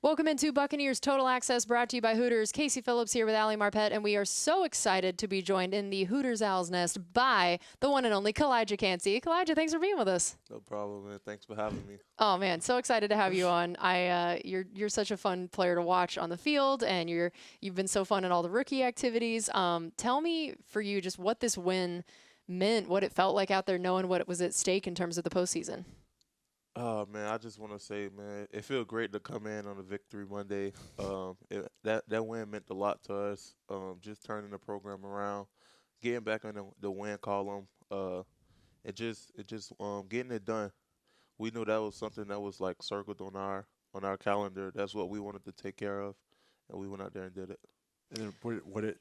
Welcome into Buccaneers Total Access, brought to you by Hooters. Casey Phillips here with Allie Marpet, and we are so excited to be joined in the Hooters Owl's Nest by the one and only Kalijah Kancey. Kalijah, thanks for being with us. No problem, man. Thanks for having me. Oh man, so excited to have you on. You're such a fun player to watch on the field, and you've been so fun in all the rookie activities. Tell me for you just what this win meant, what it felt like out there, knowing what was at stake in terms of the postseason. Oh, man, I just want to say, man, it feels great to come in on a victory Monday. That win meant a lot to us, just turning the program around, getting back on the win column, and just getting it done. We knew that was something that was, like, circled on our calendar. That's what we wanted to take care of, and we went out there and did it. And then what it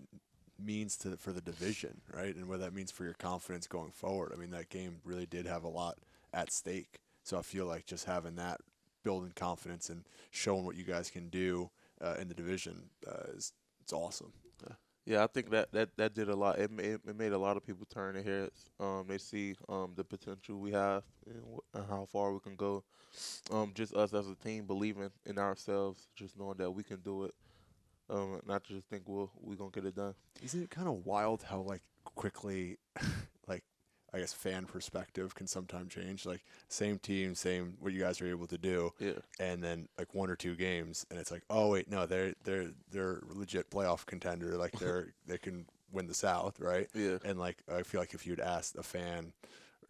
means for the division, right, and what that means for your confidence going forward. I mean, that game really did have a lot at stake. So I feel like just having that, building confidence and showing what you guys can do in the division it's awesome. Yeah, I think that did a lot. It made a lot of people turn their heads. They see the potential we have and how far we can go. Just us as a team believing in ourselves, just knowing that we can do it. Not to just think we're going to get it done. Isn't it kind of wild how, like, quickly, like, I guess fan perspective can sometimes change. Like, same team, same what you guys are able to do, and then like one or two games, and it's like, oh wait, no, they're legit playoff contender. Like they can win the South, right? Yeah. And like I feel like if you'd asked a fan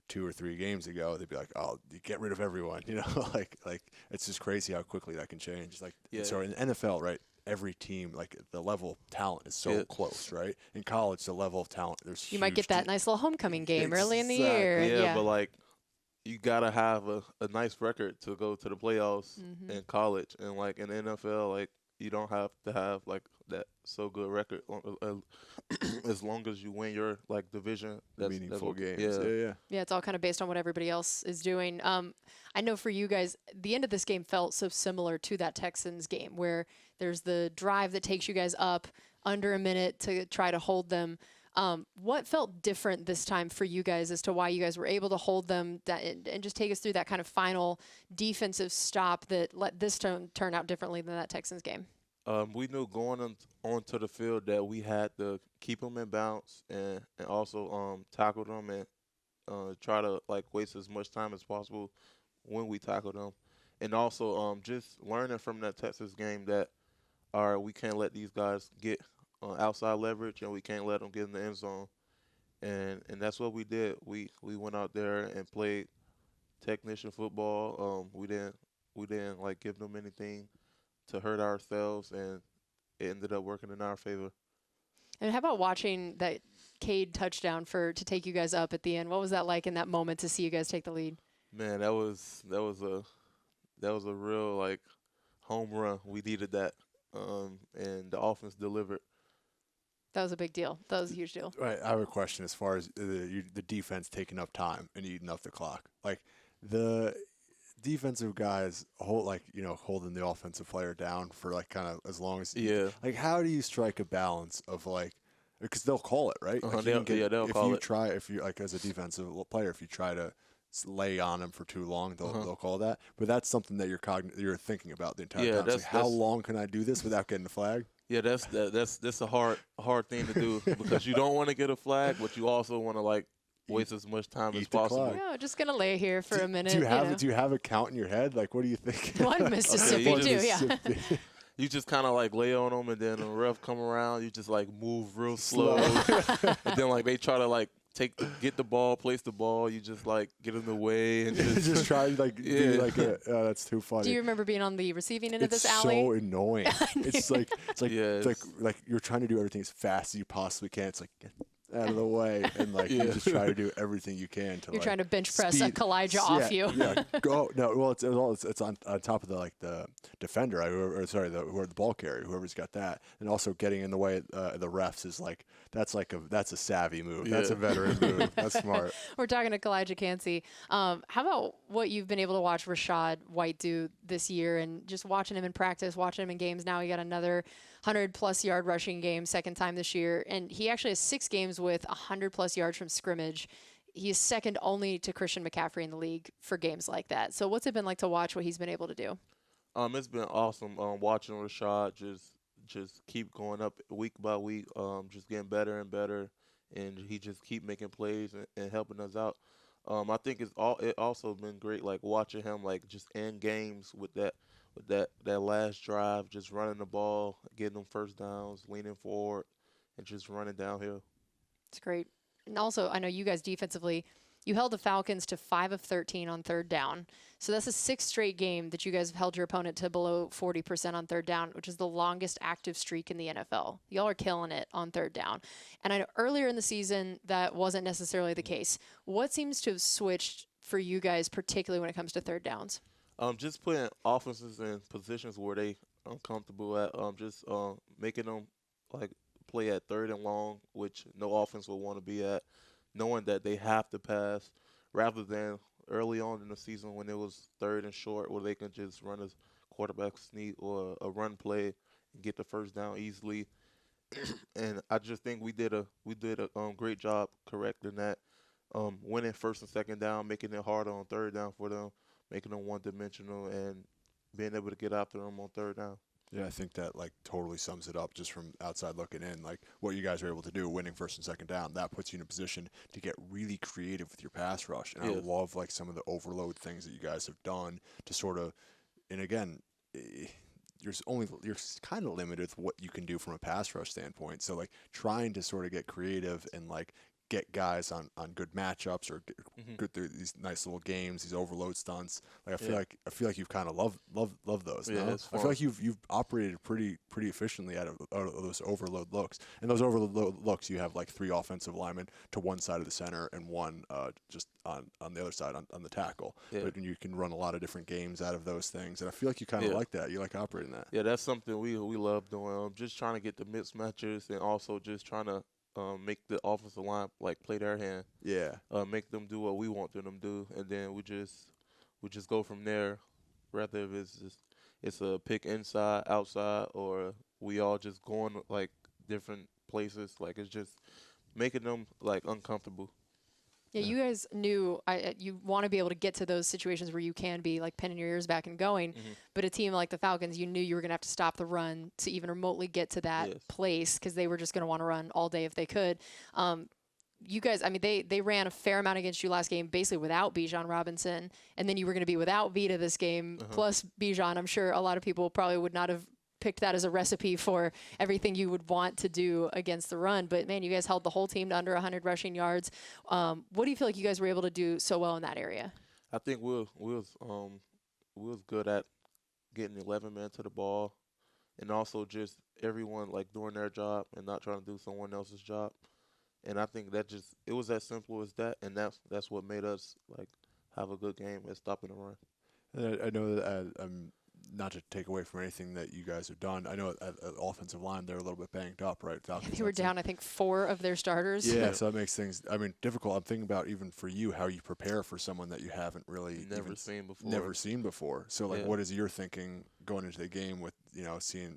2 or 3 games ago, they'd be like, oh, you get rid of everyone, you know? like it's just crazy how quickly that can change. It's like so in the NFL, right? Every team, like the level of talent is so close, right? In college, the level of talent, there's You might get that nice little homecoming game early in the year. Yeah, but like you gotta have a nice record to go to the playoffs in college, and like in the NFL, like you don't have to have like that so good record as long as you win your like division. That's meaningful games. Yeah, it's all kind of based on what everybody else is doing. I know for you guys, the end of this game felt so similar to that Texans game where there's the drive that takes you guys up under a minute to try to hold them. What felt different this time for you guys as to why you guys were able to hold them and just take us through that kind of final defensive stop that let this turn out differently than that Texans game? We knew going onto the field that we had to keep them in bounds and also tackle them and try to like waste as much time as possible when we tackle them. And also just learning from that Texas game that, all right, we can't let these guys get outside leverage and we can't let them get in the end zone. And that's what we did. We went out there and played technician football. We didn't like give them anything to hurt ourselves, and it ended up working in our favor. And how about watching that Cade touchdown to take you guys up at the end? What was that like in that moment to see you guys take the lead? Man, that was a real like home run. We needed that, and the offense delivered. That was a big deal. That was a huge deal. Right. I have a question as far as the defense taking up time and eating up the clock. Like the defensive guys holding the offensive player down for like kind of as long as like how do you strike a balance of like because they'll call it right like they'll call it. If you like as a defensive player if you try to lay on them for too long they'll call that, but that's something that you're thinking about the entire time. Like, how long can I do this without getting the flag? Yeah, that's a hard thing to do because you don't want to get a flag, but you also want to like waste as much time as possible. Yeah, just gonna lay here for a minute. Do you have a count in your head? Like, what do you think? One Mississippi too, yeah. You just kind of like lay on them, and then the ref come around. You just like move real slow, and then like they try to like get the ball, place the ball. You just like get in the way and just try like be like that's too funny. Do you remember being on the receiving end of this, Allie? It's so annoying. it's like you're trying to do everything as fast as you possibly can. It's like get out of the way, and like you just try to do everything you can to. You're trying to bench press a Kalijah off you. Go no. Well, it's on top of the defender, the ball carrier, whoever's got that, and also getting in the way the refs is like that's a savvy move. That's a veteran move. That's smart. We're talking to Kalijah Kancey. How about what you've been able to watch Rachaad White do this year, and just watching him in practice, watching him in games. Now he got another 100+ yard rushing game, second time this year, and he actually has 6 games with 100+ yards from scrimmage. He is second only to Christian McCaffrey in the league for games like that. So what's it been like to watch what he's been able to do? It's been awesome. Watching Rashad just keep going up week by week. Just getting better and better, and he just keep making plays and helping us out. I think it also been great like watching him like just end games with that last drive, just running the ball, getting them first downs, leaning forward, and just running downhill. It's great. And also, I know you guys defensively, you held the Falcons to 5 of 13 on third down. So that's a sixth straight game that you guys have held your opponent to below 40% on third down, which is the longest active streak in the NFL. Y'all are killing it on third down. And I know earlier in the season that wasn't necessarily the case. What seems to have switched for you guys, particularly when it comes to third downs? Just putting offenses in positions where they uncomfortable at. Just making them like play at third and long, which no offense will want to be at, knowing that they have to pass, rather than early on in the season when it was third and short, where they can just run a quarterback sneak or a run play and get the first down easily. And I just think we did a great job correcting that, winning first and second down, making it harder on third down for them, making them one-dimensional, and being able to get after them on third down. Yeah, I think that like totally sums it up just from outside looking in. Like what you guys are able to do, winning first and second down, that puts you in a position to get really creative with your pass rush. And Yes. I love like some of the overload things that you guys have done to sort of. And again, you're kind of limited with what you can do from a pass rush standpoint. So like trying to sort of get creative and like get guys on good matchups or good through these nice little games, these overload stunts. Like I feel like you've kind of love those. Yeah, No? it's I feel fun. like you've operated pretty efficiently out of those overload looks. And those overload looks, you have like 3 offensive linemen to one side of the center and one just on the other side on the tackle. Yeah. But you can run a lot of different games out of those things. And I feel like you kind of Yeah. like that. You like operating that. Yeah, that's something we love doing. Just trying to get the mismatches and also just trying to make the offensive line like play their hand. Yeah. Make them do what we want them to do, and then we just go from there. Rather if it's a pick inside, outside, or we all just going like different places. Like it's just making them like uncomfortable. Yeah, you guys knew you want to be able to get to those situations where you can be like pinning your ears back and going. But a team like the Falcons, you knew you were going to have to stop the run to even remotely get to that Yes. place because they were just going to want to run all day if they could. You guys, I mean, they ran a fair amount against you last game, basically without Bijan Robinson, and then you were going to be without Vita this game plus Bijan. I'm sure a lot of people probably would not have picked that as a recipe for everything you would want to do against the run. But man, you guys held the whole team to under 100 rushing yards. What do you feel like you guys were able to do so well in that area? I think we was good at getting 11 men to the ball, and also just everyone like doing their job and not trying to do someone else's job. And I think that just it was as simple as that, and that's what made us like have a good game at stopping the run. And I know that not to take away from anything that you guys have done. I know at offensive line they're a little bit banged up, right? They were down, I think, 4 of their starters. Yeah, so that makes things, I mean, difficult. I'm thinking about even for you how you prepare for someone that you haven't really Never seen before. Never seen before. So like, Yeah. what is your thinking going into the game with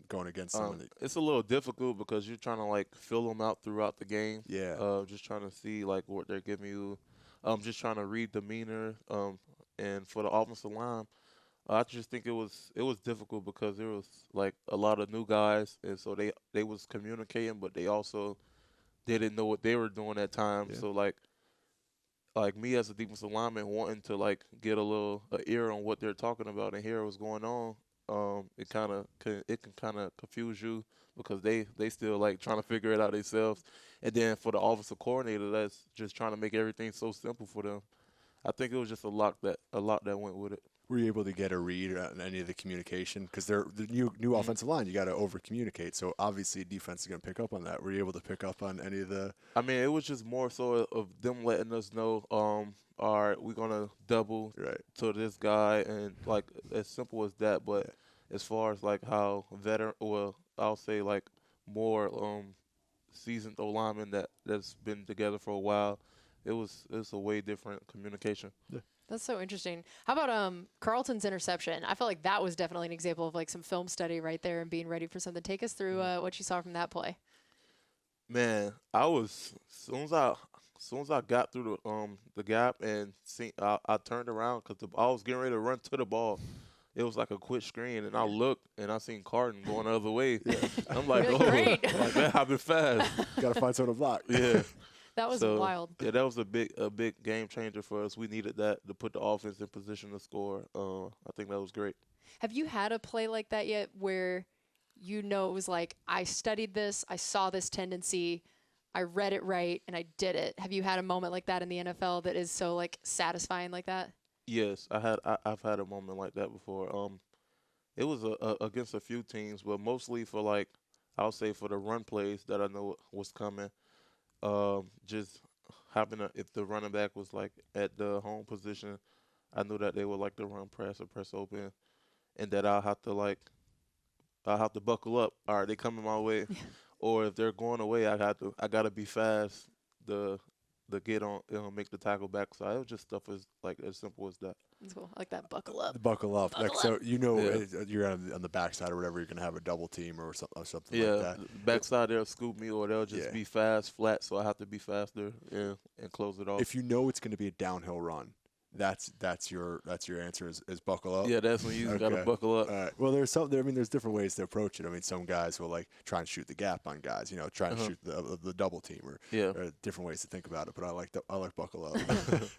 going against someone that? It's a little difficult because you're trying to like fill them out throughout the game. Yeah. Just trying to see like what they're giving you. Just trying to read demeanor. And for the offensive line, I just think it was difficult because there was like a lot of new guys, and so they was communicating, but they also didn't know what they were doing at times. Yeah. So like me as a defensive lineman wanting to like get a ear on what they're talking about and hear what's going on, it can kind of confuse you because they still like trying to figure it out themselves. And then for the offensive coordinator, that's just trying to make everything so simple for them. I think it was just a lot that went with it. Were you able to get a read on any of the communication? Because they're the new offensive line, you got to over communicate. So obviously defense is going to pick up on that. Were you able to pick up on any of the? I mean, it was just more so of them letting us know, all right, we're gonna double to this guy, and like as simple as that. But as far as like how veteran, or I'll say like more seasoned linemen that's been together for a while, it's a way different communication. Yeah. That's so interesting. How about Carlton's interception? I felt like that was definitely an example of like some film study right there and being ready for something. Take us through what you saw from that play. Man, I was soon as I got through the gap and I turned around because I was getting ready to run to the ball. it was like a quick screen, and I looked and I seen Carton going the other way. I'm like, You're oh, like, great. like that happened fast. Got to find someone to block. Yeah. That was So, wild. yeah, that was a big game changer for us. We needed that to put the offense in position to score. I think that was great. Have you had a play like that yet where you know it was like, I studied this, I saw this tendency, I read it right, and I did it? Have you had a moment like that in the NFL that is so like satisfying like that? Yes, I've had a moment like that before. It was against a few teams, but mostly for like I'll say for the run plays that I know was coming. Just if the running back was like at the home position, I knew that they would like to run press or press open, and that I'll have to buckle up. All right, they coming my way, or if they're going away, I gotta be fast to get on, make the tackle back. So it was just stuff as simple as that. That's cool. I like that. Buckle up. Buckle up. Buckle So up. you're on the backside or whatever. You're gonna have a double team or something Yeah, like that. backside they'll scoop me, or they'll just be fast, flat. So I have to be faster and close it off. If you know it's gonna be a downhill run, that's your answer is buckle up. Yeah, that's when you gotta buckle up. All right. Well, there's different ways to approach it. I mean, some guys will like try and shoot the gap on guys, try and shoot the double team or different ways to think about it. But I like buckle up.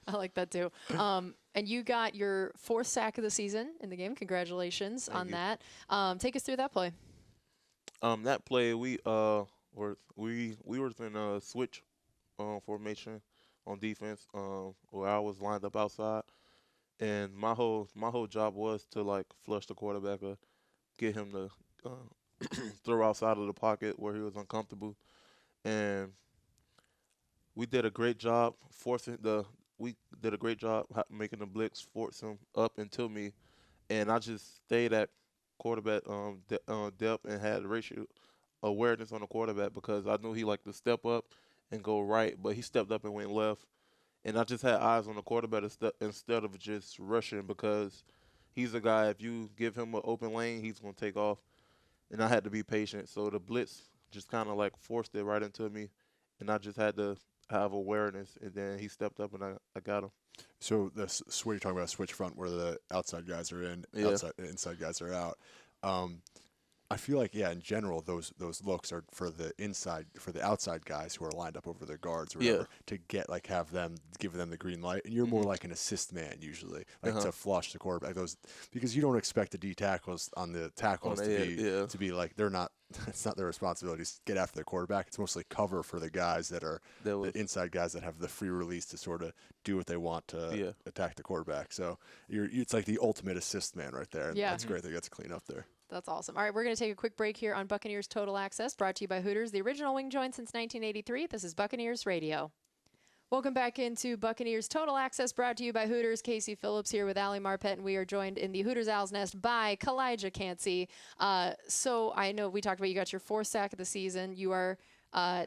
I like that too. And you got your 4th sack of the season in the game. Congratulations on that. Take us through that play. That play we were in a switch formation on defense, where I was lined up outside, and my whole job was to like flush the quarterback or get him to throw outside of the pocket where he was uncomfortable, and we did a great job making the blitz force him up into me, and I just stayed at quarterback depth and had racial awareness on the quarterback because I knew he liked to step up and go right, but he stepped up and went left, and I just had eyes on the quarterback instead of just rushing because he's a guy, if you give him an open lane, he's going to take off, and I had to be patient. So the blitz just kind of like forced it right into me, and I just had to have awareness, and then he stepped up and I got him. So this what you're talking about, switch front where the outside guys are in, inside guys are out. I feel like in general those looks are for the outside guys who are lined up over their guards or whatever to give them the green light, and you're more like an assist man usually, to flush the quarterback because you don't expect the D tackles on the tackles to be like they're not. It's not their responsibility to get after the quarterback. It's mostly cover for the guys that are the inside guys that have the free release to sort of do what they want to attack the quarterback. So it's like the ultimate assist man right there. And that's great. They get to clean up there. That's awesome. All right, we're going to take a quick break here on Buccaneers Total Access, brought to you by Hooters, the original wing joint since 1983. This is Buccaneers Radio. Welcome back into Buccaneers Total Access, brought to you by Hooters. Casey Phillips here with Allie Marpet, and we are joined in the Hooters Owl's Nest by Kalijah Kancey. So I know we talked about you got your 4th sack of the season. You are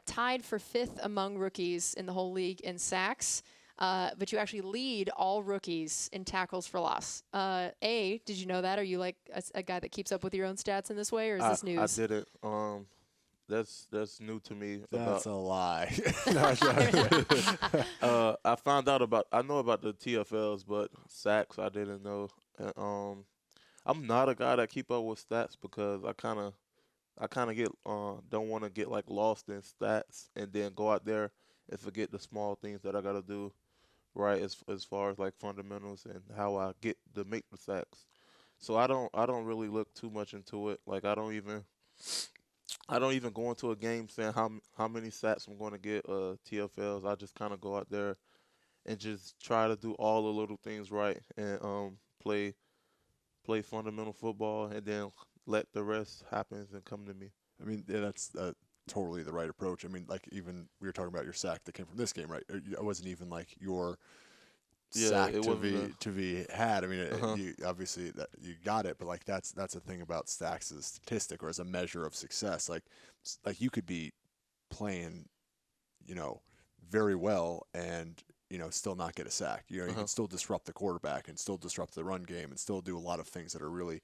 tied for 5th among rookies in the whole league in sacks. But you actually lead all rookies in tackles for loss. Did you know that? Are you like a guy that keeps up with your own stats in this way, or is this news? I didn't. That's new to me. That's a lie. I found out I know about the TFLs, but sacks I didn't know. I'm not a guy that keep up with stats because I kind of get don't want to get like lost in stats and then go out there and forget the small things that I got to do right as far as like fundamentals and how I get to make the sacks. So I don't really look too much into it. Like I don't even go into a game saying how many sacks I'm going to get TFLs. I just kind of go out there and just try to do all the little things right and play fundamental football and then let the rest happen and come to me. I mean, that's totally the right approach. I mean, like even we were talking about your sack that came from this game, right? It wasn't even like your sack to be had. I mean, you obviously that you got it, but like that's the thing about sacks as a statistic or as a measure of success. Like you could be playing, very well and still not get a sack. You can still disrupt the quarterback and still disrupt the run game and still do a lot of things that are really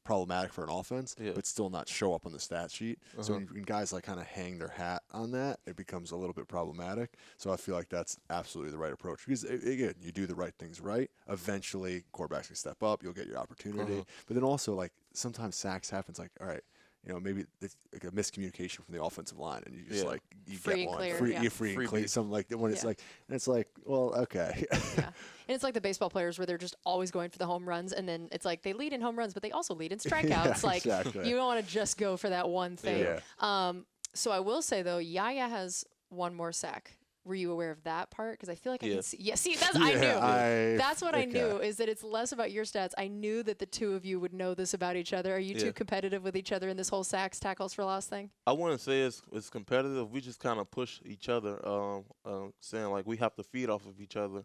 problematic for an offense, Yeah. but still not show up on the stat sheet. So when guys like kind of hang their hat on that, it becomes a little bit problematic. So I feel like that's absolutely the right approach because again, you do the right things right. Eventually, quarterbacks can step up. You'll get your opportunity. But then also like sometimes sacks happens. Like all right. Maybe it's like a miscommunication from the offensive line, and you just like you free get one clear, free and clear, something like that. When it's like, and it's like, well, okay. Yeah, and it's like the baseball players where they're just always going for the home runs, and then it's like they lead in home runs, but they also lead in strikeouts. Like exactly. you don't want to just go for that one thing. Yeah. So I will say though, Yaya has one more sack. Were you aware of that part? Because I feel like I can see. Yeah, see, that's I knew. That's what I knew is that it's less about your stats. I knew that the two of you would know this about each other. Are you too competitive with each other in this whole sacks, tackles for loss thing? I wouldn't say it's competitive. We just kind of push each other, saying like we have to feed off of each other.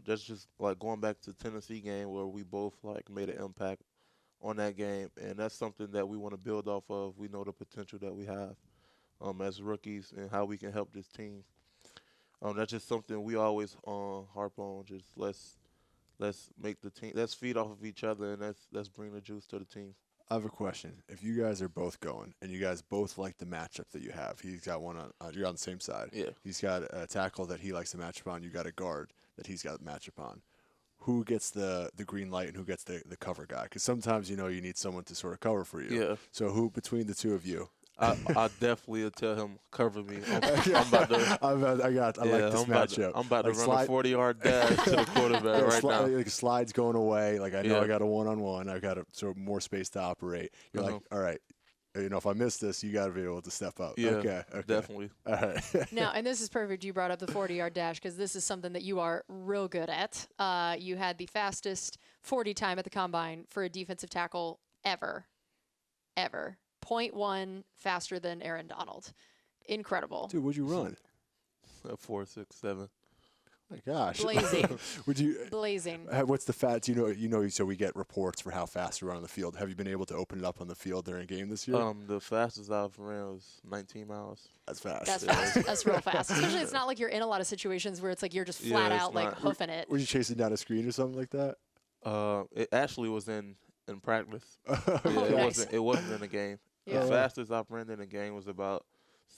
That's just like going back to the Tennessee game where we both like made an impact on that game, and that's something that we want to build off of. We know the potential that we have. As rookies and how we can help this team. That's just something we always harp on. Just let's make the team. Let's feed off of each other and let's bring the juice to the team. I have a question. If you guys are both going and you guys both like the matchup that you have, he's got one on you're on the same side. Yeah. He's got a tackle that he likes to match up on. You got a guard that he's got to match up on. Who gets the green light and who gets the cover guy? Because sometimes you need someone to sort of cover for you. Yeah. So who between the two of you? I definitely will tell him cover me. I'm about to. I like this matchup. I'm about to run a 40-yard dash to the quarterback right now. Like slides going away. Like I know I got a one-on-one. I got sort of more space to operate. You're like, all right. If I miss this, you got to be able to step up. Yeah, okay. Definitely. All right. Now, and this is perfect. You brought up the 40-yard dash because this is something that you are real good at. You had the fastest 40 time at the combine for a defensive tackle ever. 0.1 faster than Aaron Donald. Incredible. Dude, what'd you run? 4.67. My gosh. Blazing. Would you Blazing. What's the fast? So we get reports for how fast we run on the field. Have you been able to open it up on the field during a game this year? The fastest I've ran was 19 miles. That's fast. That's fast. That's real fast. Especially it's not like you're in a lot of situations where it's like you're just flat out like hoofing it. Were you chasing down a screen or something like that? It actually was in practice. Nice. It wasn't in the game. Yeah. The fastest I've ran in a game was about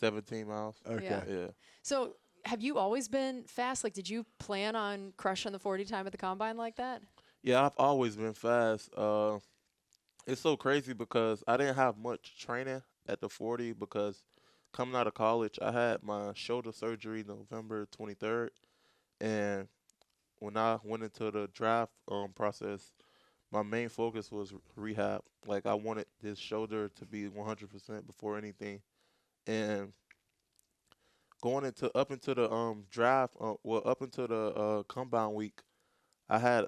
17 miles. Okay. Yeah. So have you always been fast? Like, did you plan on crushing the 40 time at the combine like that? Yeah, I've always been fast. It's so crazy because I didn't have much training at the 40 because coming out of college, I had my shoulder surgery November 23rd. And when I went into the draft process, my main focus was rehab. Like, I wanted this shoulder to be 100% before anything. And going up into the draft, up into the combine week, I had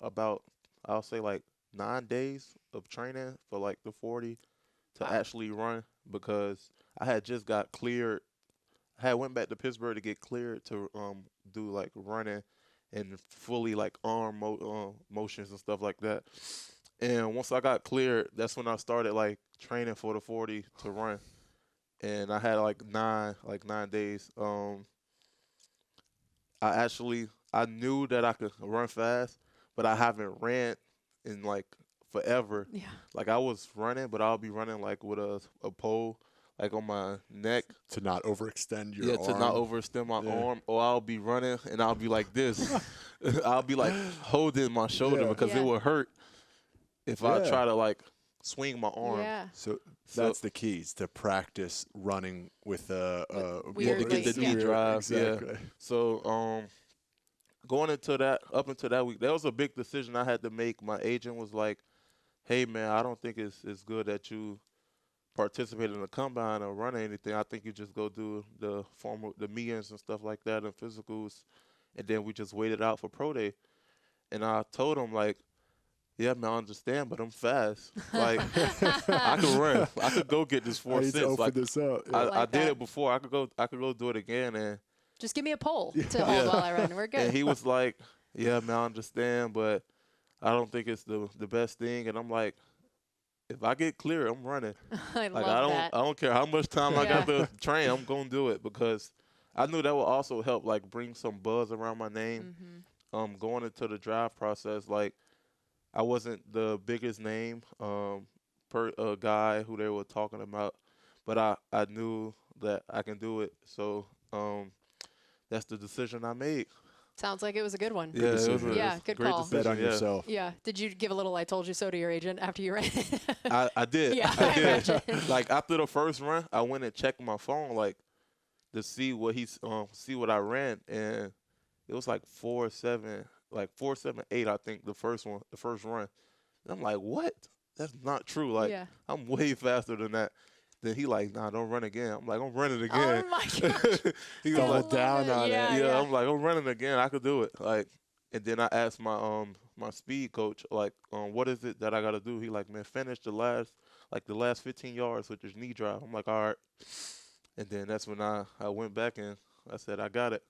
about, I'll say, like 9 days of training for, like, the 40 to actually run because I had just got cleared. I had went back to Pittsburgh to get cleared to do, like, running and fully like arm motions and stuff like that. And once I got cleared, that's when I started like training for the 40 to run. And I had like 9 days. I knew that I could run fast, but I haven't ran in like forever. Yeah. Like I was running, but I'll be running like with a pole like on my neck. To not overextend your arm. To not overextend my arm. Or I'll be running and I'll be like this. I'll be like holding my shoulder because it would hurt if I try to like swing my arm. Yeah. So that's the keys to practice running with to get the knee drive. Exactly. Yeah. So going into that, up until that week, that was a big decision I had to make. My agent was like, "Hey man, I don't think it's good that you participate in the combine or run anything. I think you just go do the meetings and stuff like that and physicals, and then we just wait it out for pro day." And I told him like, "Yeah, man, I understand, but I'm fast. Like, I can run. I could go get this 4.6. Like, this up. Yeah. I did it before. I could go do it again." And just give me a pole to hold while I run. We're good. And he was like, "Yeah, man, I understand, but I don't think it's the best thing." And I'm like, if I get clear, I'm running. I love that. I don't care how much time I got to train. I'm gonna do it because I knew that would also help, like, bring some buzz around my name. Mm-hmm. Going into the draft process, like, I wasn't the biggest name per guy who they were talking about, but I knew that I can do it. So that's the decision I made. Sounds like it was a good one. Yeah, it was decision. Yeah, a good great call. Bet decision. on Yeah. yourself. Yeah. Did you give a little "I told you so" to your agent after you ran? I did. Yeah, I I did. imagine. Like after the first run, I went and checked my phone, like to see what see what I ran, and it was like 4.7, like 4.78. I think the first run. And I'm like, what? That's not true. Like Yeah. I'm way faster than that. Then he like, nah, don't run again. I'm like, I'm running again. Oh my gosh. He I was like, love down it. on it. Yeah, yeah, yeah. I'm like, I'm running again. I could do it. Like, and then I asked my speed coach, like, what is it that I gotta do? He like, man, finish the last 15 yards with your knee drive. I'm like, all right. And then that's when I went back and I said, I got it.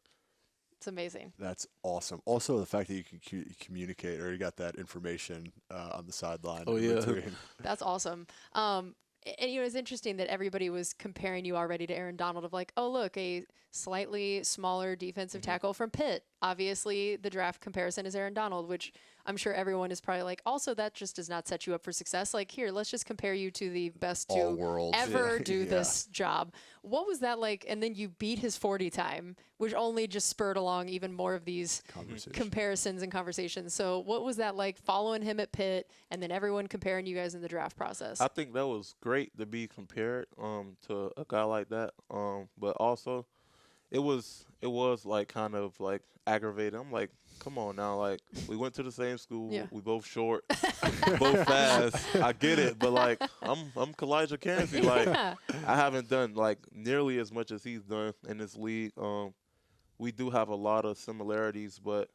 It's amazing. That's awesome. Also, the fact that you can communicate, or you got that information on the sideline. Oh, in yeah. between. That's awesome. And it's interesting that everybody was comparing you already to Aaron Donald of like, oh, look, a slightly smaller defensive tackle from Pitt. Obviously, the draft comparison is Aaron Donald, which I'm sure everyone is probably like, also, that just does not set you up for success. Like, here, let's just compare you to the best All to world. ever Yeah. do Yeah. this job. What was that like? And then you beat his 40 time, which only just spurred along even more of these Conversation. comparisons and conversations. So what was that like following him at Pitt and then everyone comparing you guys in the draft process? I think that was great to be compared to a guy like that. But also it was like kind of like aggravating. I'm like, come on now, like we went to the same school, Yeah. we both short, both fast. I get it, but like I'm Kalijah Kancey. Like Yeah. I haven't done like nearly as much as he's done in this league. We do have a lot of similarities, but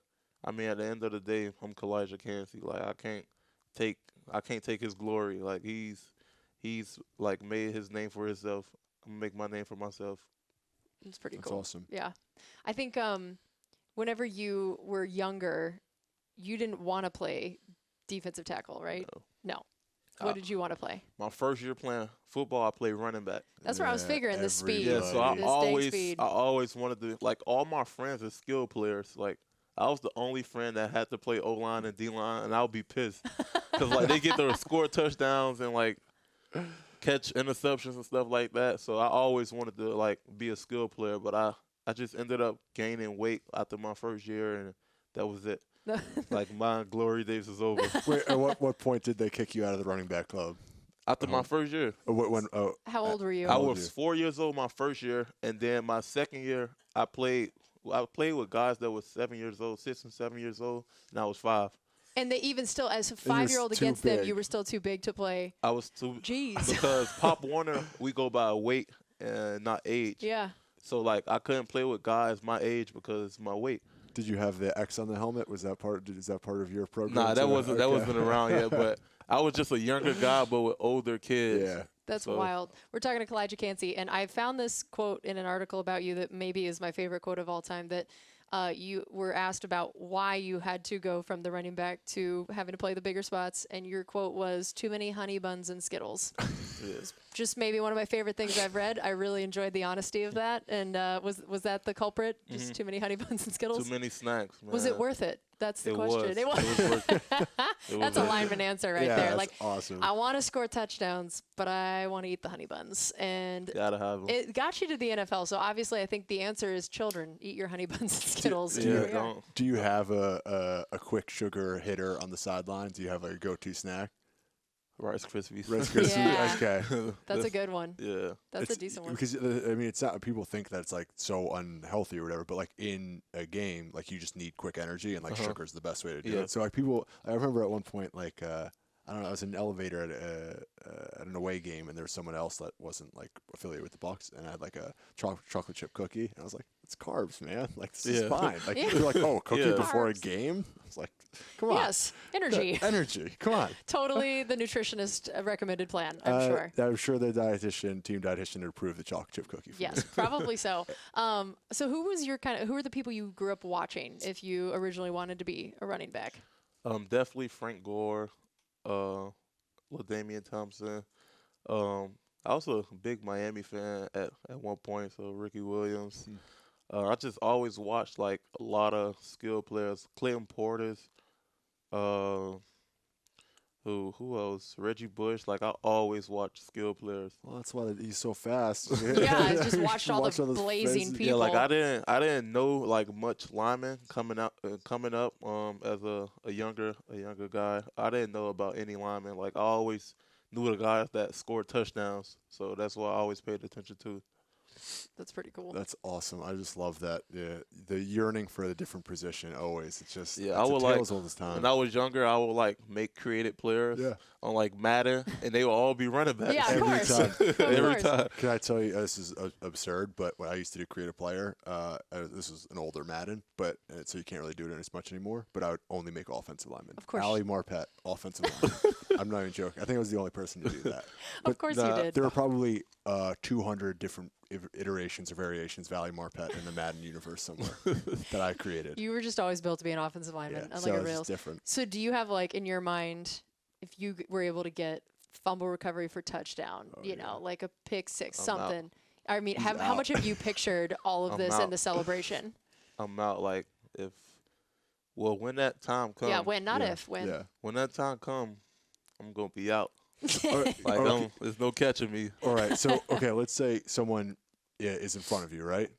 I mean at the end of the day, I'm Kalijah Kancey. Like I can't take his glory. Like he's like made his name for himself. I'm gonna make my name for myself. It's pretty That's cool. awesome. Yeah. I think whenever you were younger, you didn't want to play defensive tackle, right? No. What did you want to play? My first year playing football, I played running back. That's where I was Yeah, figuring the speed. Yeah, so I the always speed. wanted to, like all my friends are skill players. Like I was the only friend that had to play O line and D line, and I would be pissed because like they get to score touchdowns and like catch interceptions and stuff like that. So I always wanted to like be a skill player, but I just ended up gaining weight after my first year, and that was it. Like my glory days is over. Wait, at what point did they kick you out of the running back club? After my first year. How old were you? I was 4 years old my first year, and then my second year I played with guys that were 7 years old, 6 and 7 years old, and I was 5. And they even still, as a 5-year-old too against them, big. you were still too big to play. I was too Jeez. because Pop Warner we go by weight and not age. Yeah. So like I couldn't play with guys my age because of my weight. Did you have the X on the helmet? Was that part? Is that part of your program? Nah, that too? wasn't around yet. But I was just a younger guy, but with older kids. Yeah. That's So- wild. We're talking to Kalijah Kancey, and I found this quote in an article about you that maybe is my favorite quote of all time, that you were asked about why you had to go from the running back to having to play the bigger spots, and your quote was, "Too many honey buns and Skittles." Yes. Just maybe one of my favorite things I've read. I really enjoyed the honesty of that. And was that the culprit? Just too many honey buns and Skittles? Too many snacks, man. Was it worth it? That's the It question. was. It was. It was worth it. It was That's a worth it. lineman answer right Yeah, there. that's Like, awesome. I want to score touchdowns, but I want to eat the honey buns. And Gotta have them. it got you to the NFL. So obviously, I think the answer is children. Eat your honey buns and Skittles. Yeah, Here we are. don't. Do you have a quick sugar hitter on the sideline? Do you have a go-to snack? Rice Krispies. Rice Krispies. Yeah. Okay. That's a good one. Yeah. That's a decent one. Because I mean, it's not. People think that it's like so unhealthy or whatever, but like in a game, like you just need quick energy, and like sugar is the best way to do Yeah. it. So like people, I remember at one point, like I don't know, I was in an elevator at an away game, and there was someone else that wasn't like affiliated with the Bucs, and I had like a chocolate chip cookie, and I was like, it's carbs, man. Like this is Yeah. fine. Like Yeah. they're like, oh, a cookie Yeah. before a Carbs. game. I was like, come on. Yes, energy. Energy. Come on. Totally the nutritionist recommended plan, I'm sure. I'm sure the team dietitian would approve the chocolate chip cookie. For Yes, me. probably so. So who are the people you grew up watching if you originally wanted to be a running back? Definitely Frank Gore, LaDainian Thompson. I was a big Miami fan at one point, so Ricky Williams. I just always watched like a lot of skill players. Clayton Portis. Who else? Reggie Bush. Like I always watch skill players. Well, that's why he's so fast. Yeah, I just watched all the blazing people. Yeah, like I didn't know like much linemen coming up as a younger guy. I didn't know about any linemen. Like I always knew the guys that scored touchdowns. So that's what I always paid attention to. That's pretty cool. That's awesome. I just love that. Yeah, the yearning for the different position always. It's just I it's would a like tales all this time. when I was younger, I would like make creative players on like Madden, and they will all be running backs. Yeah, of every course. time. Every time. Can I tell you, this is absurd, but when I used to do creative player, this was an older Madden, but so you can't really do it as much anymore. But I would only make offensive linemen. Of course. Ali Marpet, offensive lineman. I'm not even joking. I think I was the only person to do that. Of course you did. There were probably 200 different iterations or variations of Ali Marpet in the Madden universe somewhere that I created. You were just always built to be an offensive lineman, Yeah, unlike so a it's rails. just different. So do you have like in your mind, if you were able to get fumble recovery for touchdown, you know, like a pick six, something? I mean, how much have you pictured all of this in the celebration? I'm out. Like when that time comes. Yeah, when, not if, when. Yeah. When that time comes, I'm gonna be out. Like, there's no catching me. All right. So, okay, let's say someone is in front of you, right?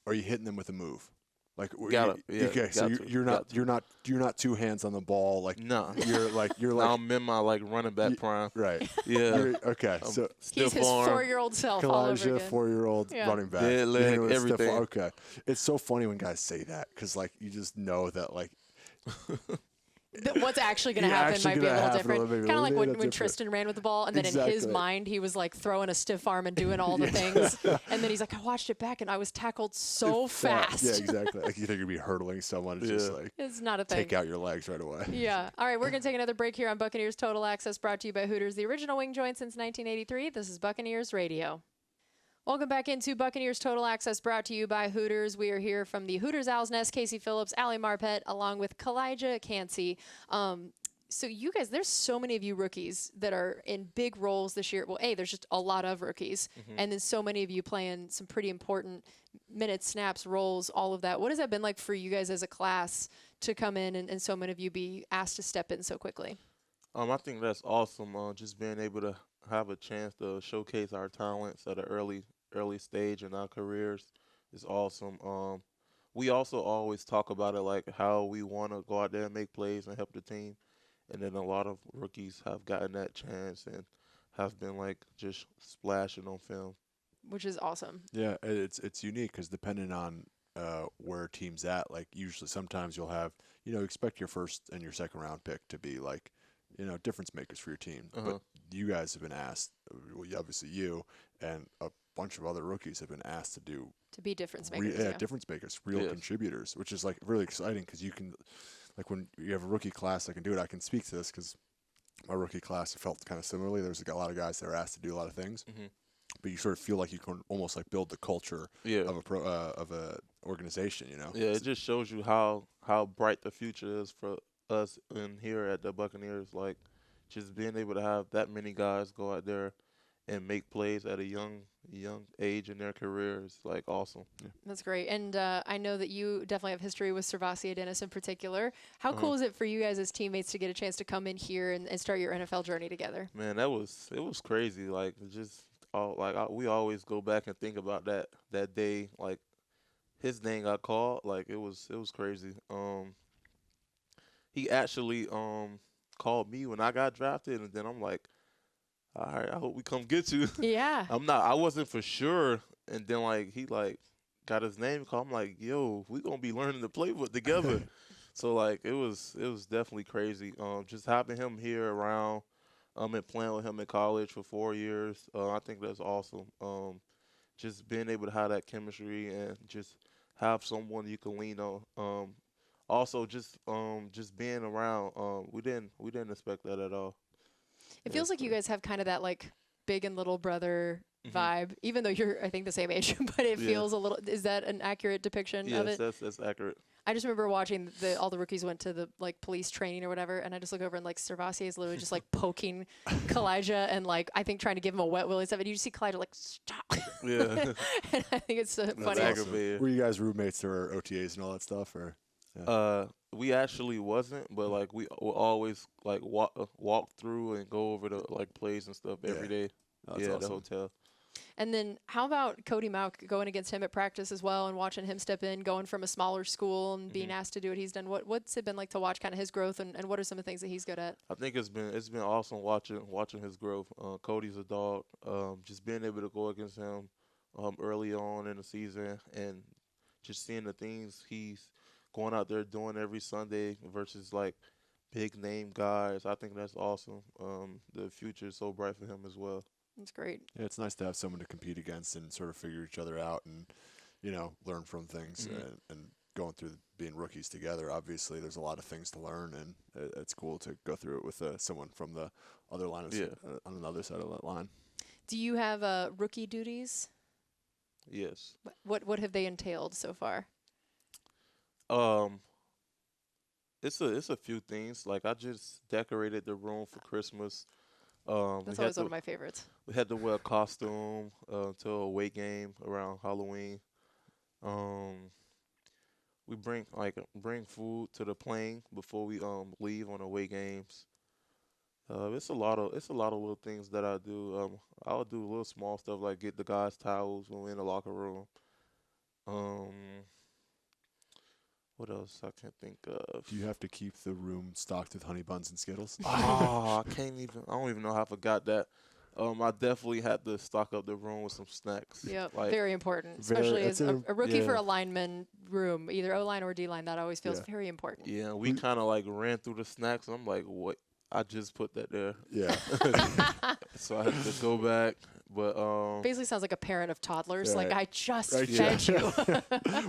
Are you hitting them with a move? Like, you're not two hands on the ball. Like, no, you're like now I'm in my like running back prime. Right. Yeah. Okay. So he's his 4-year-old self all over Kalijah, again. 4-year-old running back. Dead leg, everything. Okay. It's so funny when guys say that because like you just know that like. What's actually going to happen might be a little different. Kind of like when Tristan ran with the ball, and then in his mind, he was like throwing a stiff arm and doing all the things. And then he's like, I watched it back, and I was tackled so fast. Yeah, exactly. Like you think you'd be hurdling someone. It's just like, it's not a thing. Take out your legs right away. Yeah. All right, we're going to take another break here on Buccaneers Total Access, brought to you by Hooters, the original wing joint since 1983. This is Buccaneers Radio. Welcome back into Buccaneers Total Access, brought to you by Hooters. We are here from the Hooters Owl's Nest, Casey Phillips, Ali Marpet, along with Kalijah Kancey. So you guys, there's so many of you rookies that are in big roles this year. Well, there's just a lot of rookies. And then so many of you playing some pretty important minutes, snaps, roles, all of that. What has that been like for you guys as a class to come in and so many of you be asked to step in so quickly? I think that's awesome. Just being able to have a chance to showcase our talents at an early stage in our careers is awesome. We also always talk about it like how we want to go out there and make plays and help the team. And then a lot of rookies have gotten that chance and have been like just splashing on film. Which is awesome. Yeah, it's unique because depending on where a team's at, like usually sometimes you'll have, expect your first and your second round pick to be like, difference makers for your team. But you guys have been asked, obviously you and a bunch of other rookies have been asked to be difference makers. Difference makers, real contributors, which is like really exciting because you can, like when you have a rookie class that can do it, I can speak to this because my rookie class felt kind of similarly. There's a lot of guys that are asked to do a lot of things, but you sort of feel like you can almost like build the culture of a organization. Yeah, it just shows you how bright the future is for us in here at the Buccaneers. Like just being able to have that many guys go out there and make plays at a young age in their career is like awesome. Yeah. That's great. And I know that you definitely have history with Servacia Dennis in particular. How cool is it for you guys as teammates to get a chance to come in here and start your NFL journey together? Man, it was crazy. Like just we always go back and think about that day. Like his name got called. Like it was crazy. He actually called me when I got drafted, and then I'm like, all right, I hope we come get you. Yeah. I wasn't for sure. And then like he like got his name called. I'm like, yo, we gonna be learning the playbook together. So like it was definitely crazy. Just having him here around, and playing with him in college for 4 years. I think that's awesome. Just being able to have that chemistry and just have someone you can lean on. Also just being around. We didn't expect that at all. It feels like you guys have kind of that like big and little brother vibe, even though you're, I think, the same age, but it feels a little, is that an accurate depiction of it? Yes, that's accurate. I just remember watching all the rookies went to the like police training or whatever, and I just look over and like Servacia is literally just like poking Kalijah and like I think trying to give him a wet willy and stuff, and you just see Kalijah like stop. Yeah. And I think it's funny. Awesome. Were you guys roommates or OTAs and all that stuff, or? We actually wasn't, but like we will always like walk through and go over the like plays and stuff every day. That's Yeah, awesome. the hotel. And then how about Cody Mauk going against him at practice as well and watching him step in, going from a smaller school and being asked to do what he's done? What's it been like to watch kind of his growth and what are some of the things that he's good at? I think it's been awesome watching his growth. Cody's a dog. Just being able to go against him early on in the season and just seeing the things he's going out there doing every Sunday versus like big name guys. I think that's awesome. The future is so bright for him as well. That's great. Yeah, it's nice to have someone to compete against and sort of figure each other out and, learn from things and going through being rookies together. Obviously, there's a lot of things to learn, and it's cool to go through it with someone from the other line on another side of that line. Do you have rookie duties? Yes. What have they entailed so far? It's a few things. Like I just decorated the room for Christmas. That's always one of my favorites. We had to wear a costume to a away game around Halloween. We bring food to the plane before we leave on away games. It's a lot of little things that I do. I'll do little small stuff like get the guys towels when we're in the locker room. What else I can't think of? Do you have to keep the room stocked with honey buns and Skittles? Oh, I don't even know how I forgot that. I definitely had to stock up the room with some snacks. Yep, Like, very important, especially as a rookie for a lineman room, either O-line or D-line. That always feels very important. Yeah, we kind of like ran through the snacks. I'm like, what? I just put that there. Yeah. So I had to go back. But basically sounds like a parent of toddlers. Right. I just fed you.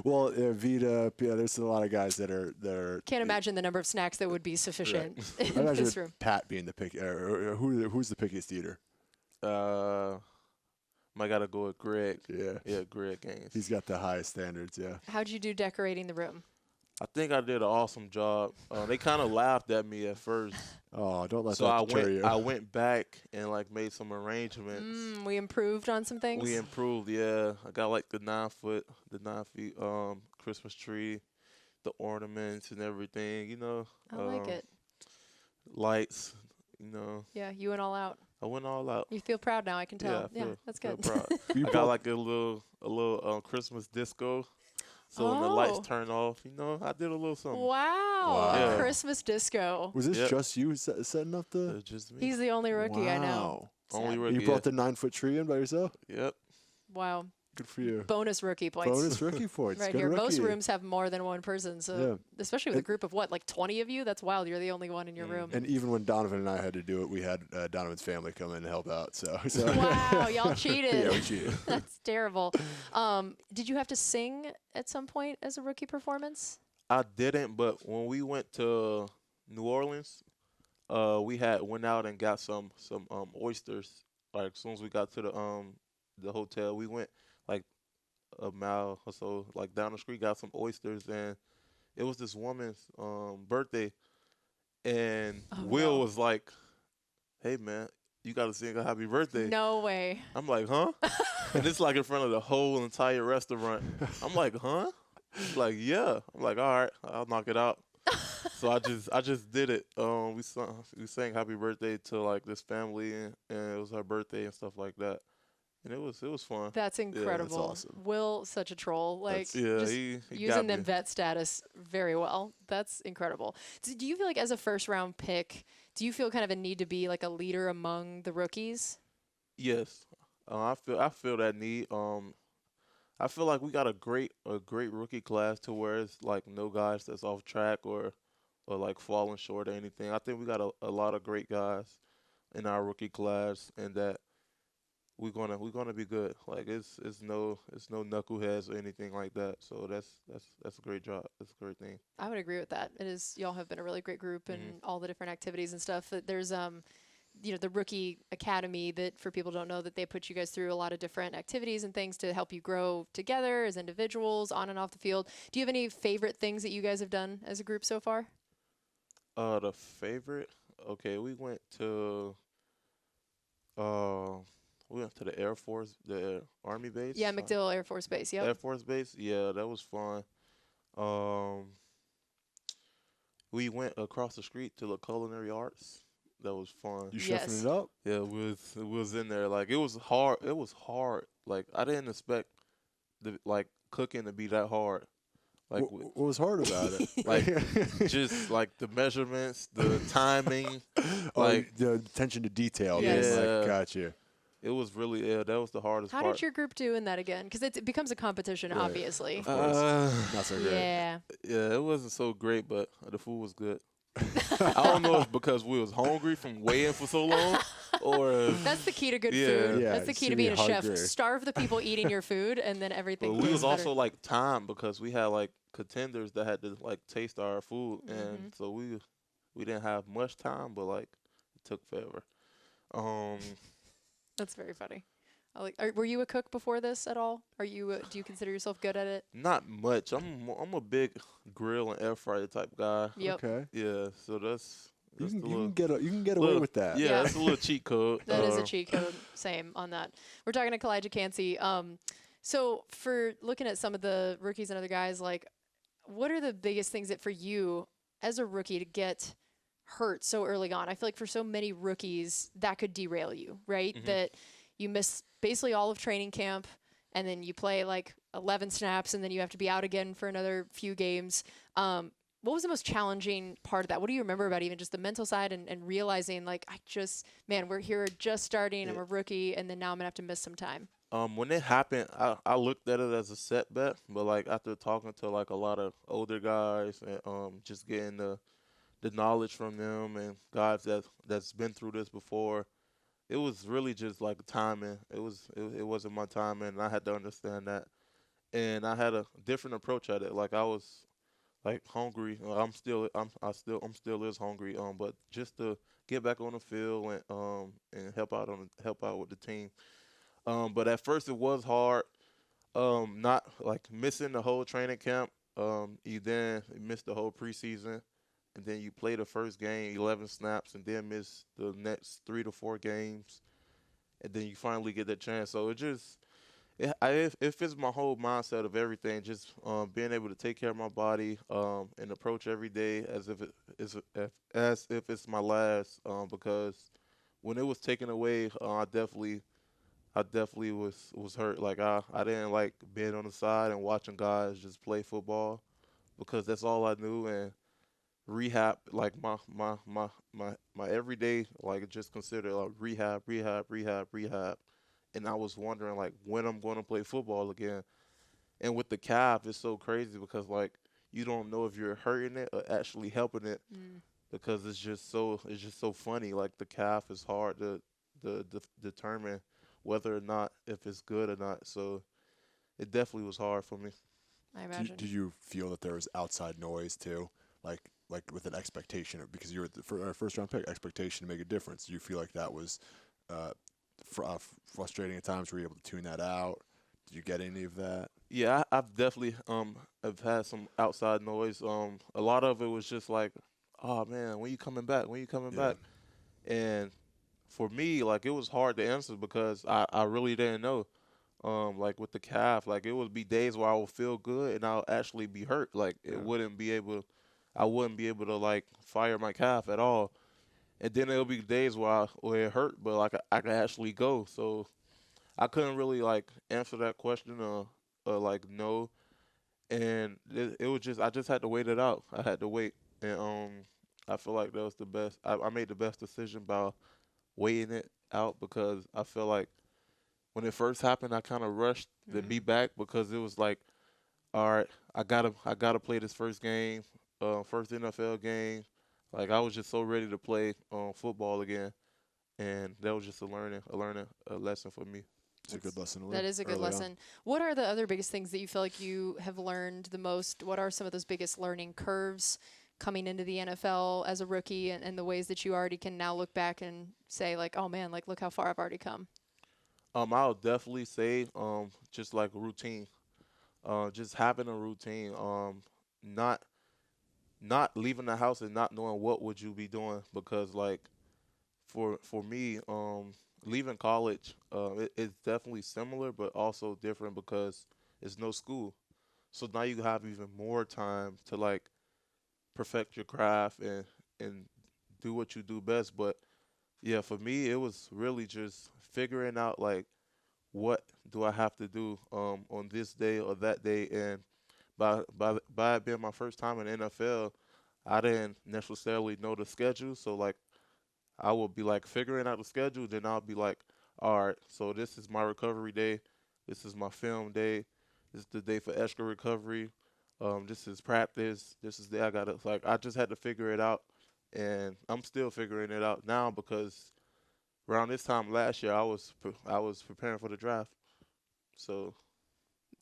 Well, Vita, there's a lot of guys that are. Can't imagine the number of snacks that would be sufficient in I this room. Pat being the pick, or who's the pickiest eater? I gotta go with Greg. Yeah, Greg Gaines. He's got the highest standards. Yeah. How'd you do decorating the room? I think I did an awesome job. They kind of laughed at me at first. Oh, don't let that deter you. I went back and made some arrangements. We improved on some things. We improved, yeah. I got the 9 feet Christmas tree, the ornaments and everything. I like it. Lights, Yeah, you went all out. I went all out. You feel proud now, I can tell. Yeah, that's good. Proud. I got a little Christmas disco. So when the lights turn off, I did a little something. Wow. Yeah. Christmas disco. Was this just you setting up the? Just me. He's the only rookie I know. Only rookie. You brought the 9-foot tree in by yourself? Yep. Wow. Good for you. Bonus rookie points. Bonus rookie points. Right Good here. rookie. Most rooms have more than one person, so especially with a group of 20 of you. That's wild. You're the only one in your room. And even when Donovan and I had to do it, we had Donovan's family come in and help out. So wow, y'all cheated. Yeah, we cheated. That's terrible. Did you have to sing at some point as a rookie performance? I didn't, but when we went to New Orleans, we went out and got some oysters. Like as soon as we got to the hotel, we went a mile or so down the street, got some oysters, and it was this woman's birthday, and Will was like, "Hey man, you gotta sing a happy birthday." No way. I'm like, huh? And it's in front of the whole entire restaurant. I'm like, huh? She's like, yeah. I'm like, all right, I'll knock it out. So I just did it. We sang happy birthday to this family, and it was her birthday and stuff like that. And it was fun. That's incredible. Yeah, that's awesome. Will, such a troll. He using them vet status very well. That's incredible. Do you feel like as a first round pick, do you feel kind of a need to be a leader among the rookies? Yes. I feel that need. I feel like we got a great rookie class to where it's no guys that's off track or falling short or anything. I think we got a lot of great guys in our rookie class, and that we're gonna be good. It's no knuckleheads or anything like that. So that's a great job. That's a great thing. I would agree with that. It is. Y'all have been a really great group in all the different activities and stuff. There's the rookie academy that, for people who don't know, that they put you guys through a lot of different activities and things to help you grow together as individuals on and off the field. Do you have any favorite things that you guys have done as a group so far? The favorite? Okay, we went to the Air Force, the Army base. Yeah, MacDill Air Force Base. Yep. Air Force Base. Yeah, that was fun. we went across the street to the culinary arts. That was fun. You chefing Yes. it up? Yeah, it was in there. Like it was hard. It was hard. Like I didn't expect the like cooking to be that hard. Like What was hard about it? like just like the measurements, the timing. Like the attention to detail. Yes. Being Yeah. like, gotcha. it was really that was the hardest How part. did your group do in that again? Because it becomes a competition, Right. obviously. Of course. Not so great. Yeah. Yeah, it wasn't so great, but the food was good. I don't know if it's because we was hungry from waiting for so long, or That's the key to good Yeah. food. Yeah, That's the key to to being be a chef. hungry. Starve the people eating your food, and then everything. but we was tastes better. also like timed because we had like contenders that had to like taste our food, and so we didn't have much time, but like it took forever. Um, That's very funny. Were you a cook before this at all? Are you? Do you consider yourself good at it? not much. I'm a big grill and air fryer type guy. Yep. Okay. Yeah, so that's You the can little, get away little- with that. Yeah, Yeah. that's a little cheat code. That is a cheat code. Same on that. We're talking to Kalijah Kancey. So for looking at some of the rookies and other guys, like, what are the biggest things that for you as a rookie to get hurt so early on? I feel like for so many rookies that could derail you, right? That you miss basically all of training camp, and then you play like 11 snaps, and then you have to be out again for another few games. What was the most challenging part of that? What do you remember about even just the mental side and realizing, like, we're here just starting, I'm a rookie, and then now I'm going to have to miss some time? When it happened, I looked at it as a setback, but like after talking to like a lot of older guys and just getting the knowledge from them and guys that's been through this before, it was really just like timing. It wasn't my timing, and I had to understand that, and I had a different approach at it. Like I was like hungry. I'm still is hungry. But just to get back on the field and help out with the team. But at first it was hard. Not like missing the whole training camp. You then missed the whole preseason, and then you play the first game, 11 snaps, and then miss the next 3 to 4 games, and then you finally get that chance. So it fits my whole mindset of everything. Just being able to take care of my body and approach every day as if it's my last. Because when it was taken away, I definitely was hurt. Like I didn't like being on the side and watching guys just play football because that's all I knew. And rehab, like my everyday, like just considered like rehab. And I was wondering like when I'm going to play football again. And with the calf, it's so crazy because like you don't know if you're hurting it or actually helping it because it's just so funny. Like the calf is hard to determine whether or not if it's good or not. So it definitely was hard for me. I imagine. Did you feel that there was outside noise too, like with an expectation because you were our first round pick, expectation to make a difference? Do you feel like that was frustrating at times? Were you able to tune that out? Did you get any of that? Yeah, I've definitely have had some outside noise. A lot of it was just like, oh man, when you coming back? When you coming back? And for me, like it was hard to answer because I really didn't know. Like with the calf, like it would be days where I would feel good and I'll actually be hurt. Like I wouldn't be able to like fire my calf at all. And then there'll be days where it hurt, but like I could actually go. So I couldn't really like answer that question or like no. And it was just I just had to wait it out. I had to wait, and I feel like that was the best. I made the best decision by waiting it out because I feel like when it first happened, I kind of rushed to be back because it was like, all right, I gotta play this first game, first NFL game. Like I was just so ready to play football again, and that was just a lesson for me. It's a good lesson to learn. That is a good early on. lesson. What are the other biggest things that you feel like you have learned the most? What are some of those biggest learning curves coming into the NFL as a rookie and the ways that you already can now look back and say, like, oh, man, like, look how far I've already come? I'll definitely say just like routine, just having a routine, not leaving the house and not knowing what would you be doing because like for me leaving college it's definitely similar but also different because it's no school, so now you have even more time to like perfect your craft and do what you do best. But yeah, for me, it was really just figuring out like what do I have to do on this day or that day. And by it being my first time in the NFL, I didn't necessarily know the schedule. So like I would be like figuring out the schedule, then I'll be like, all right, so this is my recovery day, this is my film day, this is the day for extra recovery, this is practice, this is the I gotta like I just had to figure it out, and I'm still figuring it out now because around this time last year I was preparing for the draft, so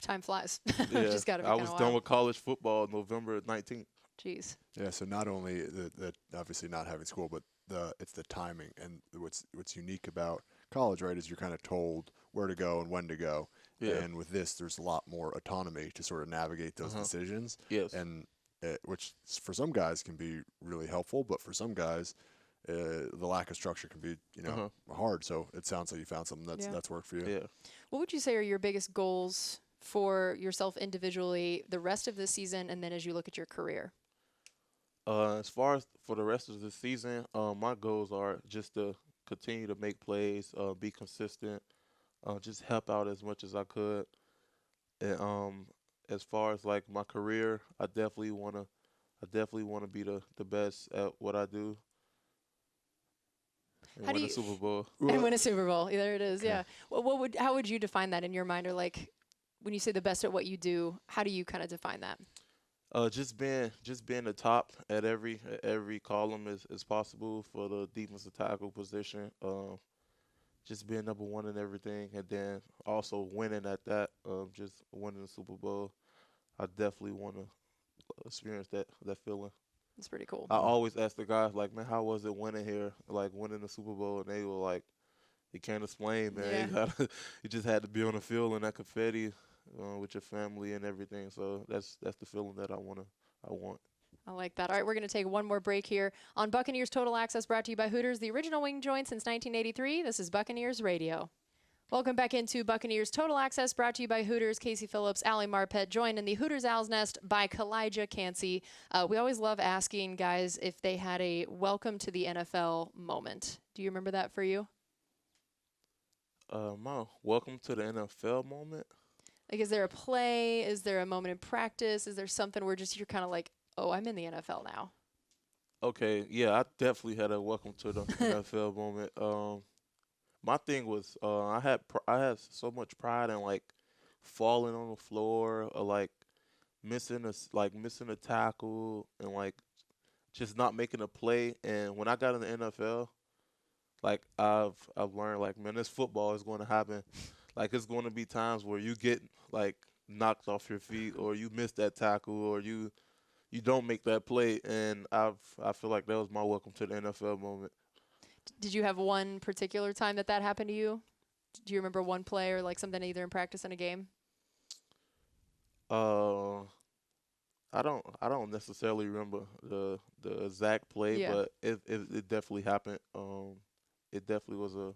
Time flies. yeah, Just got to be I kind was of done wild. with college football November 19th. Jeez. Yeah, so not only the obviously not having school, but it's the timing. And what's unique about college, right, is you're kind of told where to go and when to go. Yeah. And with this, there's a lot more autonomy to sort of navigate those decisions. Yes. And which for some guys can be really helpful, but for some guys, the lack of structure can be hard. So it sounds like you found something that's worked for you. Yeah. What would you say are your biggest goals for yourself individually the rest of this season and then as you look at your career? As far as for the rest of the season, my goals are just to continue to make plays, be consistent, just help out as much as I could. And as far as like my career, I definitely wanna be the best at what I do and How do win a you- Super Bowl. And win a Super Bowl. There it is. Okay. Yeah. Well, how would you define that in your mind? Or like when you say the best at what you do, how do you kind of define that? Just being the top at every column as possible for the defensive tackle position. Just being number one in everything, and then also winning at that. Just winning the Super Bowl. I definitely want to experience that feeling. It's pretty cool. I always ask the guys like, man, how was it winning here? Like winning the Super Bowl, and they were like, you can't explain, man. Yeah. You just had to be on the field and that confetti. With your family and everything, so that's the feeling that I want. I like that. All right, we're going to take one more break here on Buccaneers Total Access, brought to you by Hooters, the original wing joint since 1983. This is Buccaneers Radio. Welcome back into Buccaneers Total Access, brought to you by Hooters. Casey Phillips, Allie Marpet, joined in the Hooters Owl's Nest by Kalijah Kancey. We always love asking guys if they had a welcome to the NFL moment. Do you remember that for you? My welcome to the NFL moment. Like, is there a play? Is there a moment in practice? Is there something where just you're kind of like, oh, I'm in the NFL now? Okay, yeah, I definitely had a welcome to the NFL moment. My thing was I had so much pride in like falling on the floor or like missing a tackle and like just not making a play. And when I got in the NFL, like I've learned like, man, this football is going to happen. Like it's going to be times where you get like knocked off your feet or you miss that tackle or you don't make that play, and I feel like that was my welcome to the NFL moment. Did you have one particular time that happened to you? Do you remember one play or like something either in practice in a game? I don't necessarily remember the exact play, Yeah. but it definitely happened. It definitely was a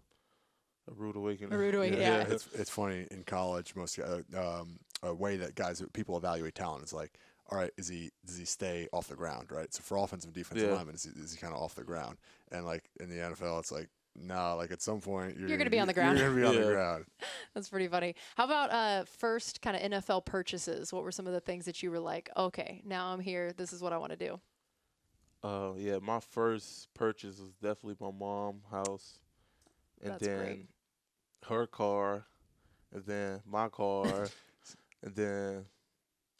rude awakening. A rude awakening, yeah. It's funny in college. Most a way that people evaluate talent is like, all right, does he stay off the ground, right? So for offensive and defensive linemen, is he kind of off the ground? And like in the NFL, it's like, nah, like at some point You're gonna be on the ground. You're gonna be on the ground. That's pretty funny. How about first kind of NFL purchases? What were some of the things that you were like, okay, now I'm here. This is what I want to do. Yeah, my first purchase was definitely my mom's house, and That's then great. her car, and then my car, and then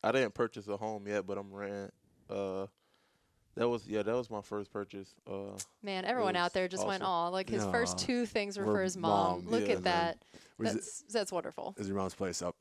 I didn't purchase a home yet, but I'm renting. That was my first purchase. Man, everyone out there just went, awesome. like his first Aw. two things were We're for his mom. mom, Look yeah, at that. Was That's wonderful. Is your mom's place up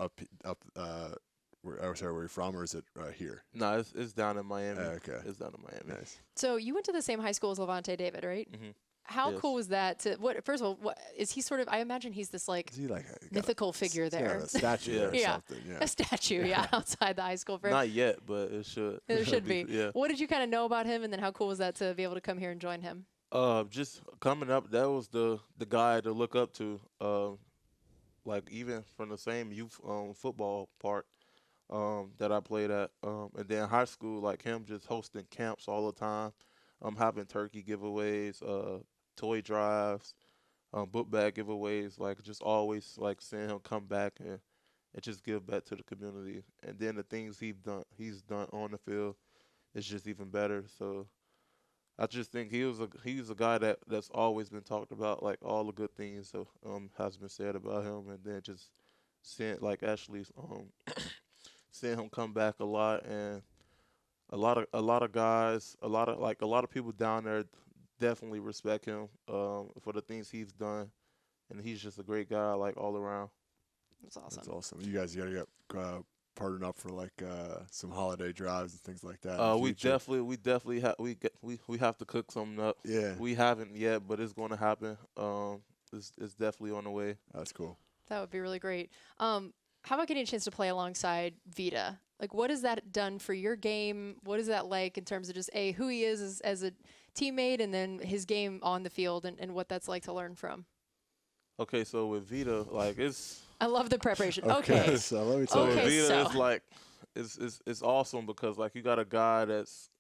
where you're from, or is it here? No, it's down in Miami. Okay. It's down in Miami. Nice. So you went to the same high school as Levante David, right? Mm-hmm. How Yes. cool was that? First of all, what is he sort of? I imagine he's this like Is he like mythical figure there. A statue Yeah. there or Yeah. something. Yeah. A statue, yeah, outside the high school. For him. Not yet, but it should. There should be. Yeah. What did you kind of know about him, and then how cool was that to be able to come here and join him? Just coming up, that was the guy to look up to. Like even from the same youth football part, that I played at. And then high school, like him just hosting camps all the time, having turkey giveaways, toy drives, book bag giveaways, like just always like seeing him come back and just give back to the community. And then the things he's done on the field is just even better. So I just think he's a guy that's always been talked about, like all the good things so has been said about him, and then just seeing like actually seeing him come back a lot, and a lot of guys, a lot of people down there definitely respect him for the things he's done, and he's just a great guy like all around. That's awesome. That's awesome. You guys got to get partnered up for like some holiday drives and things like that. In the We future. definitely we have to cook something up. Yeah, We haven't yet, but it's going to happen. It's definitely on the way. that's cool. That would be really great. How about getting a chance to play alongside Vita? Like, what has that done for your game? What is that like in terms of just who he is as a teammate, and then his game on the field, and what that's like to learn from? Okay, so with Vita, like it's I love the preparation. Okay. So let me so tell Okay, with you. Vita so- is like it's awesome because like you got a guy that's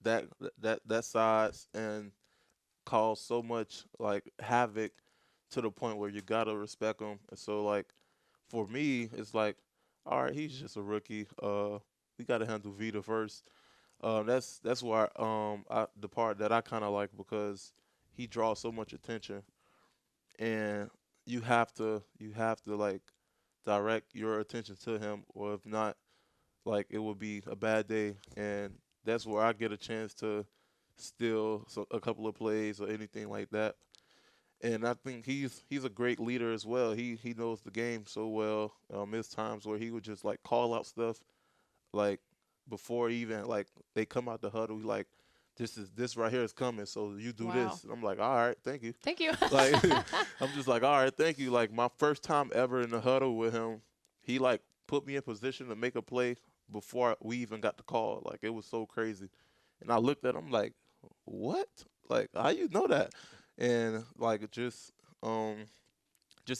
that size and cause so much like havoc to the point where you gotta respect him. And so like for me, it's like, all right, he's just a rookie. We gotta handle Vita first. That's why the part that I kind of like because he draws so much attention, and you have to like direct your attention to him, or if not, like it would be a bad day. And that's where I get a chance to steal a couple of plays or anything like that. And I think he's a great leader as well. He knows the game so well. There's times where he would just like call out stuff like before even like they come out the huddle. He like this right here is coming, so you do Wow. this. And I'm like, all right, thank you. Thank you. Like I'm just like, all right, thank you. Like my first time ever in the huddle with him, he like put me in position to make a play before we even got the call. Like it was so crazy. And I looked at him like, what? Like how you know that? And like just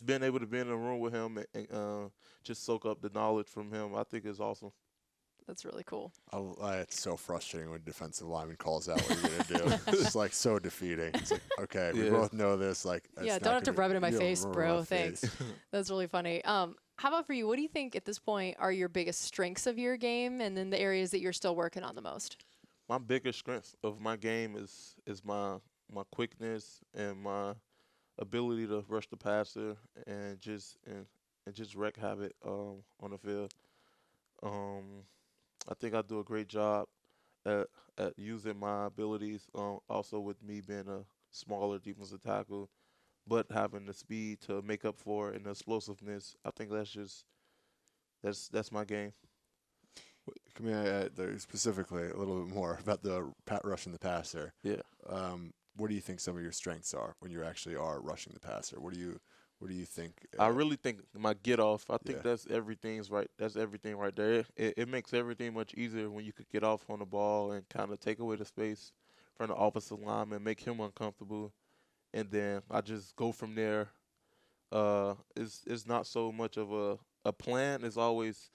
being able to be in the room with him and just soak up the knowledge from him, I think is awesome. That's really cool. It's so frustrating when defensive lineman calls out what you're gonna do. It's just like so defeating. It's like, okay, we Yeah. both know this. Like, Yeah, it's don't not have to gonna- rub it in my you don't face, rub it in bro. my Thanks. face. That's really funny. How about for you? What do you think at this point are your biggest strengths of your game, and then the areas that you're still working on the most? My biggest strength of my game is my quickness and my ability to rush the passer and just wreak havoc on the field. Um, I think I do a great job at using my abilities. Also with me being a smaller defensive tackle, but having the speed to make up for it and the explosiveness. I think that's my game. Can we add there specifically a little bit more about the rushing the passer? Yeah. What do you think some of your strengths are when you actually are rushing the passer? What do you think? I really think my get off. I think Yeah. that's everything's right. That's everything right there. It makes everything much easier when you could get off on the ball and kind of take away the space from the offensive lineman, make him uncomfortable, and then I just go from there. It's not so much of a plan. It's always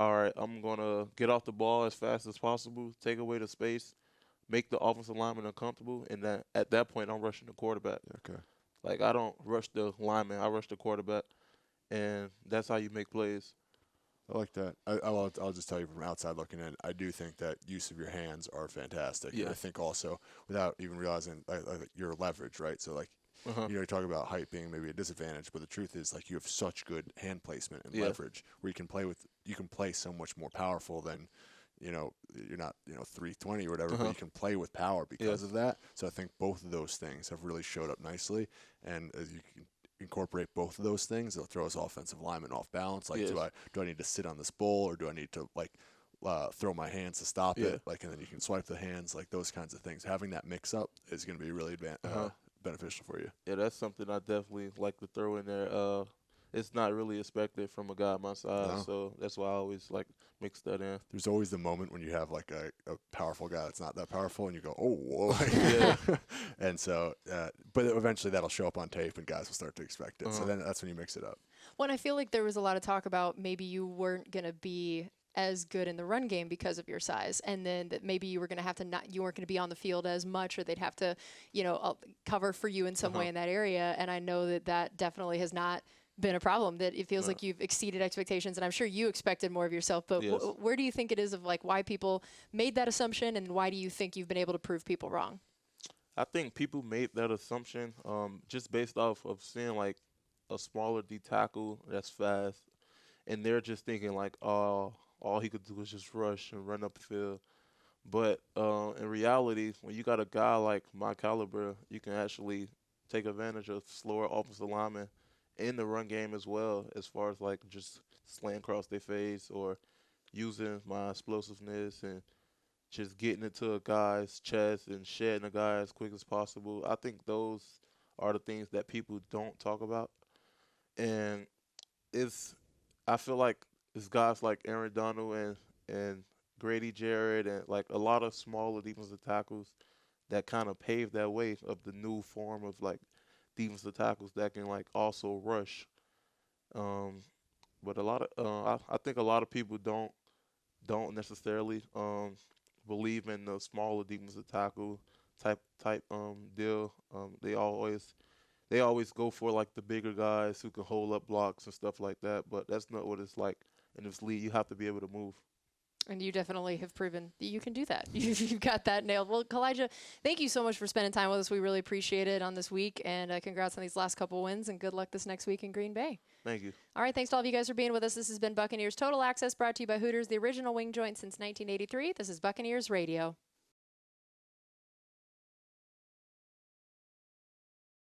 all right. I'm gonna get off the ball as fast as possible, take away the space, make the offensive lineman uncomfortable, and then at that point I'm rushing the quarterback. Okay. Like I don't rush the lineman, I rush the quarterback, and that's how you make plays. I like that. I'll just tell you from outside looking in, I do think that use of your hands are fantastic. And Yeah. I think also, without even realizing like your leverage, right? So like, Uh-huh. you talk about height being maybe a disadvantage, but the truth is like you have such good hand placement and Yeah. leverage where you can play so much more powerful than, you're not 320 or whatever, but Uh-huh. you can play with power because Yeah. of that. So I think both of those things have really showed up nicely, and as you can incorporate both of those things, it'll throw us offensive linemen off balance. Like, Yes. do I need to sit on this bull, or do I need to like throw my hands to stop Yeah. it? Like, and then you can swipe the hands, like those kinds of things. Having that mix up is going to be really Uh-huh. beneficial for you. Yeah, that's something I definitely like to throw in there. it's not really expected from a guy my size. No. So that's why I always like mix that in. There's always the moment when you have like a powerful guy that's not that powerful, and you go, oh, whoa. Yeah. And so, but eventually that'll show up on tape, and guys will start to expect it. So then that's when you mix it up. Well, and I feel like there was a lot of talk about maybe you weren't going to be as good in the run game because of your size, and then that maybe you were going to have to you weren't going to be on the field as much, or they'd have to, cover for you in some way in that area. And I know that definitely has not been a problem, that it feels like you've exceeded expectations, and I'm sure you expected more of yourself, but Yes. where do you think it is of like why people made that assumption, and why do you think you've been able to prove people wrong? I think people made that assumption just based off of seeing like a smaller D tackle that's fast, and they're just thinking like, oh, all he could do is just rush and run up the field. But in reality, when you got a guy like my caliber, you can actually take advantage of slower offensive linemen in the run game as well, as far as like just slaying across their face or using my explosiveness and just getting into a guy's chest and shedding a guy as quick as possible. I think those are the things that people don't talk about. And I feel like it's guys like Aaron Donald and Grady Jarrett and like a lot of smaller defensive tackles that kind of paved that way of the new form of like defensive tackles that can like also rush. But a lot of I think a lot of people don't necessarily believe in the smaller defensive tackle type deal. They always go for like the bigger guys who can hold up blocks and stuff like that. But that's not what it's like in this league. You have to be able to move. And you definitely have proven that you can do that. You've got that nailed. Well, Kalijah, thank you so much for spending time with us. We really appreciate it on this week. And congrats on these last couple wins. And good luck this next week in Green Bay. Thank you. All right, thanks to all of you guys for being with us. This has been Buccaneers Total Access, brought to you by Hooters, the original wing joint since 1983. This is Buccaneers Radio.